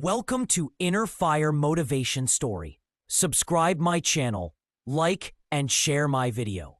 Welcome to Inner Fire Motivation Story. Subscribe my channel, like and share my video.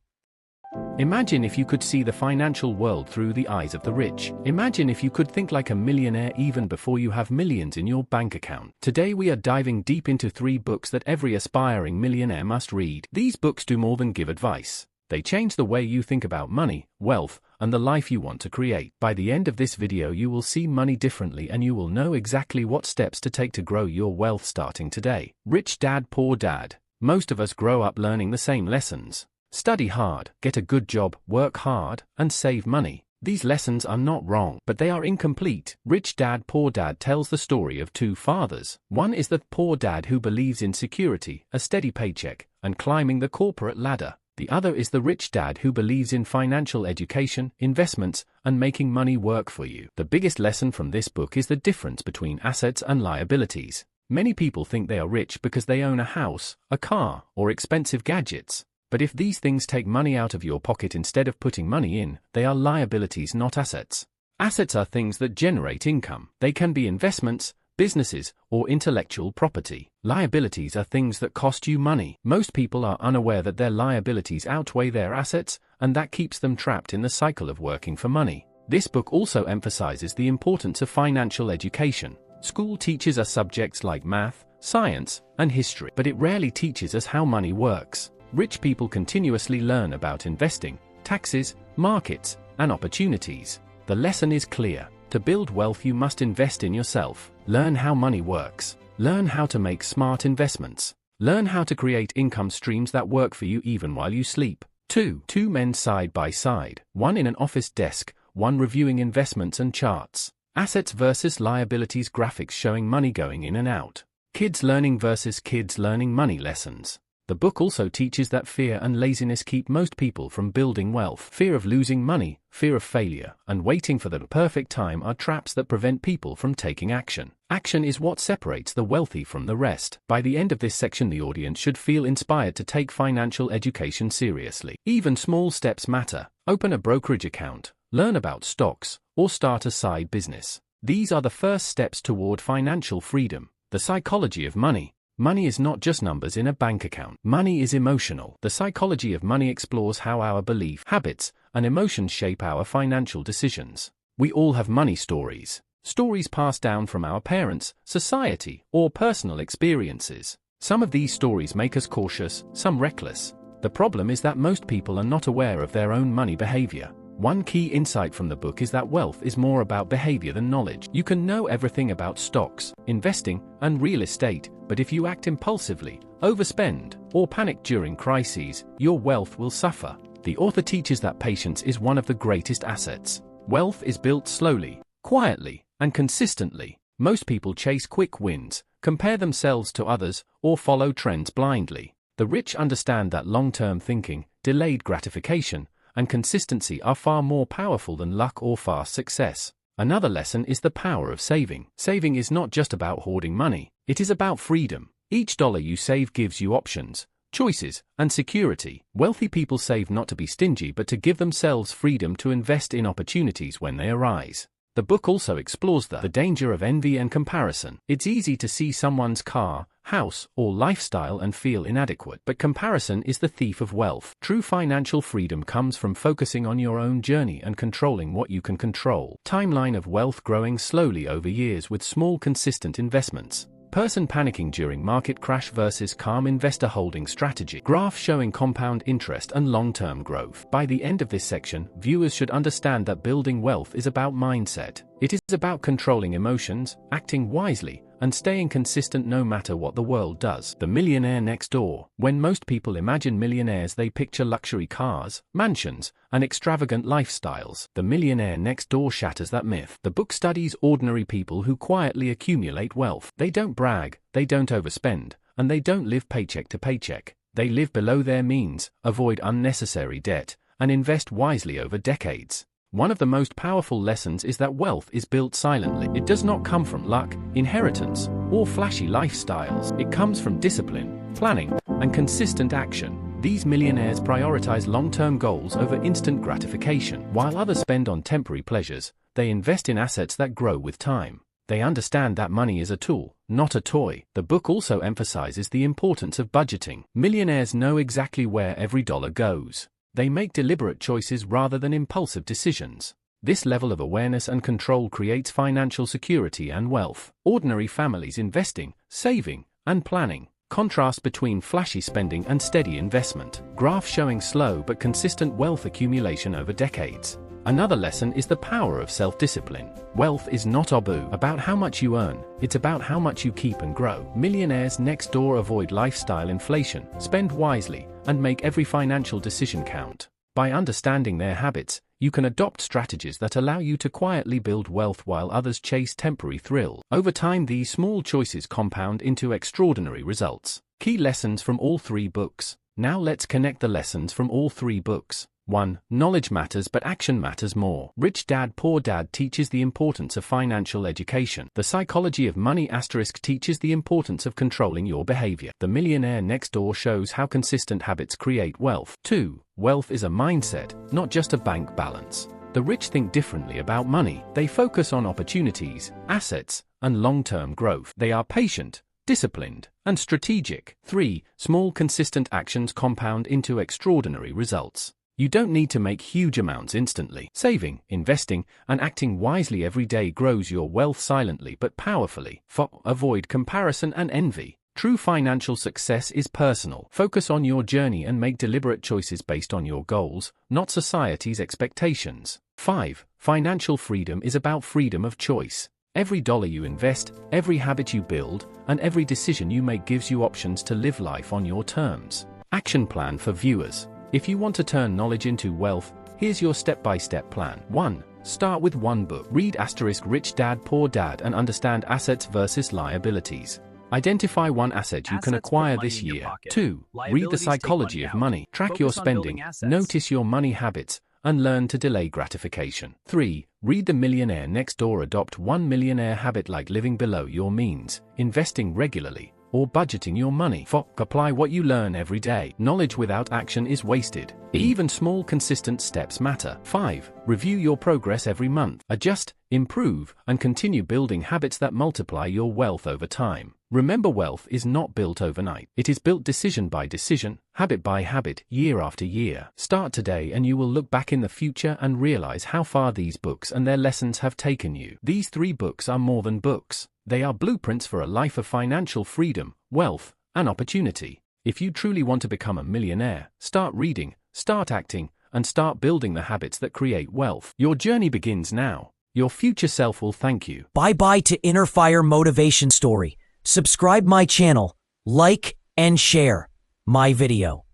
Imagine if you could see the financial world through the eyes of the rich. Imagine if you could think like a millionaire even before you have millions in your bank account. Today we are diving deep into 3 books that every aspiring millionaire must read. These books do more than give advice. They change the way you think about money, wealth, and the life you want to create. By the end of this video you will see money differently and you will know exactly what steps to take to grow your wealth starting today. Rich Dad, Poor Dad. Most of us grow up learning the same lessons. Study hard, get a good job, work hard, and save money. These lessons are not wrong, but they are incomplete. Rich Dad, Poor Dad tells the story of 2 fathers. One is the poor dad who believes in security, a steady paycheck, and climbing the corporate ladder. The other is the rich dad who believes in financial education, investments, and making money work for you. The biggest lesson from this book is the difference between assets and liabilities. Many people think they are rich because they own a house, a car, or expensive gadgets. But if these things take money out of your pocket instead of putting money in, they are liabilities, not assets. Assets are things that generate income. They can be investments, businesses, or intellectual property. Liabilities are things that cost you money. Most people are unaware that their liabilities outweigh their assets, and that keeps them trapped in the cycle of working for money. This book also emphasizes the importance of financial education. School teaches us subjects like math, science, and history, but it rarely teaches us how money works. Rich people continuously learn about investing, taxes, markets, and opportunities. The lesson is clear. To build wealth you must invest in yourself. Learn how money works. Learn how to make smart investments. Learn how to create income streams that work for you even while you sleep. 2 men side by side. One in an office desk, one reviewing investments and charts. Assets versus liabilities graphics showing money going in and out. Kids learning versus kids learning money lessons. The book also teaches that fear and laziness keep most people from building wealth. Fear of losing money, fear of failure, and waiting for the perfect time are traps that prevent people from taking action. Action is what separates the wealthy from the rest. By the end of this section the audience should feel inspired to take financial education seriously. Even small steps matter. Open a brokerage account, learn about stocks, or start a side business. These are the first steps toward financial freedom. The psychology of money. Money is not just numbers in a bank account. Money is emotional. The psychology of money explores how our belief, habits, and emotions shape our financial decisions. We all have money stories. Stories passed down from our parents, society, or personal experiences. Some of these stories make us cautious, some reckless. The problem is that most people are not aware of their own money behavior. One key insight from the book is that wealth is more about behavior than knowledge. You can know everything about stocks, investing, and real estate, but if you act impulsively, overspend, or panic during crises, your wealth will suffer. The author teaches that patience is one of the greatest assets. Wealth is built slowly, quietly, and consistently. Most people chase quick wins, compare themselves to others, or follow trends blindly. The rich understand that long-term thinking, delayed gratification, and consistency are far more powerful than luck or fast success. Another lesson is the power of saving. Saving is not just about hoarding money, it is about freedom. Each dollar you save gives you options, choices, and security. Wealthy people save not to be stingy but to give themselves freedom to invest in opportunities when they arise. The book also explores the danger of envy and comparison. It's easy to see someone's car, house, or lifestyle and feel inadequate, but comparison is the thief of wealth. True financial freedom comes from focusing on your own journey and controlling what you can control. Timeline of wealth growing slowly over years with small consistent investments. Person panicking during market crash versus calm investor holding strategy. Graph showing compound interest and long-term growth. By the end of this section, viewers should understand that building wealth is about mindset. It is about controlling emotions, acting wisely, and staying consistent no matter what the world does. The Millionaire Next Door. When most people imagine millionaires they picture luxury cars, mansions, and extravagant lifestyles. The Millionaire Next Door shatters that myth. The book studies ordinary people who quietly accumulate wealth. They don't brag, they don't overspend, and they don't live paycheck to paycheck. They live below their means, avoid unnecessary debt, and invest wisely over decades. One of the most powerful lessons is that wealth is built silently. It does not come from luck, inheritance, or flashy lifestyles. It comes from discipline, planning, and consistent action. These millionaires prioritize long-term goals over instant gratification. While others spend on temporary pleasures, they invest in assets that grow with time. They understand that money is a tool, not a toy. The book also emphasizes the importance of budgeting. Millionaires know exactly where every dollar goes. They make deliberate choices rather than impulsive decisions. This level of awareness and control creates financial security and wealth. Ordinary families investing, saving, and planning. Contrast between flashy spending and steady investment. Graph showing slow but consistent wealth accumulation over decades. Another lesson is the power of self-discipline. Wealth is not about how much you earn, it's about how much you keep and grow. Millionaires next door avoid lifestyle inflation, spend wisely, and make every financial decision count. By understanding their habits, you can adopt strategies that allow you to quietly build wealth while others chase temporary thrill. Over time, these small choices compound into extraordinary results. Key lessons from all three books. Now let's connect the lessons from all three books. 1. Knowledge matters but action matters more. Rich Dad Poor Dad teaches the importance of financial education. The Psychology of Money * teaches the importance of controlling your behavior. The Millionaire Next Door shows how consistent habits create wealth. 2. Wealth is a mindset, not just a bank balance. The rich think differently about money. They focus on opportunities, assets, and long-term growth. They are patient, disciplined, and strategic. 3. Small consistent actions compound into extraordinary results. You don't need to make huge amounts instantly. Saving, investing, and acting wisely every day grows your wealth silently but powerfully. 4. Avoid comparison and envy. True financial success is personal. Focus on your journey and make deliberate choices based on your goals, not society's expectations. 5. Financial freedom is about freedom of choice. Every dollar you invest, every habit you build, and every decision you make gives you options to live life on your terms. Action plan for viewers. If you want to turn knowledge into wealth, here's your step-by-step plan. 1. Start with one book. Read * Rich Dad Poor Dad and understand assets versus liabilities. Identify one asset you can acquire this year. 2. Read The Psychology of Money. Track your spending, notice your money habits, and learn to delay gratification. 3. Read The Millionaire Next Door. Adopt one millionaire habit like living below your means, investing regularly, or budgeting your money. 4. Apply what you learn every day. Knowledge without action is wasted. Even small consistent steps matter. 5. Review your progress every month. Adjust, improve, and continue building habits that multiply your wealth over time. Remember, wealth is not built overnight. It is built decision by decision, habit by habit, year after year. Start today and you will look back in the future and realize how far these books and their lessons have taken you. These 3 books are more than books. They are blueprints for a life of financial freedom, wealth, and opportunity. If you truly want to become a millionaire, start reading, start acting, and start building the habits that create wealth. Your journey begins now. Your future self will thank you. Bye-bye to Inner Fire Motivation Story. Subscribe my channel, like, and share my video.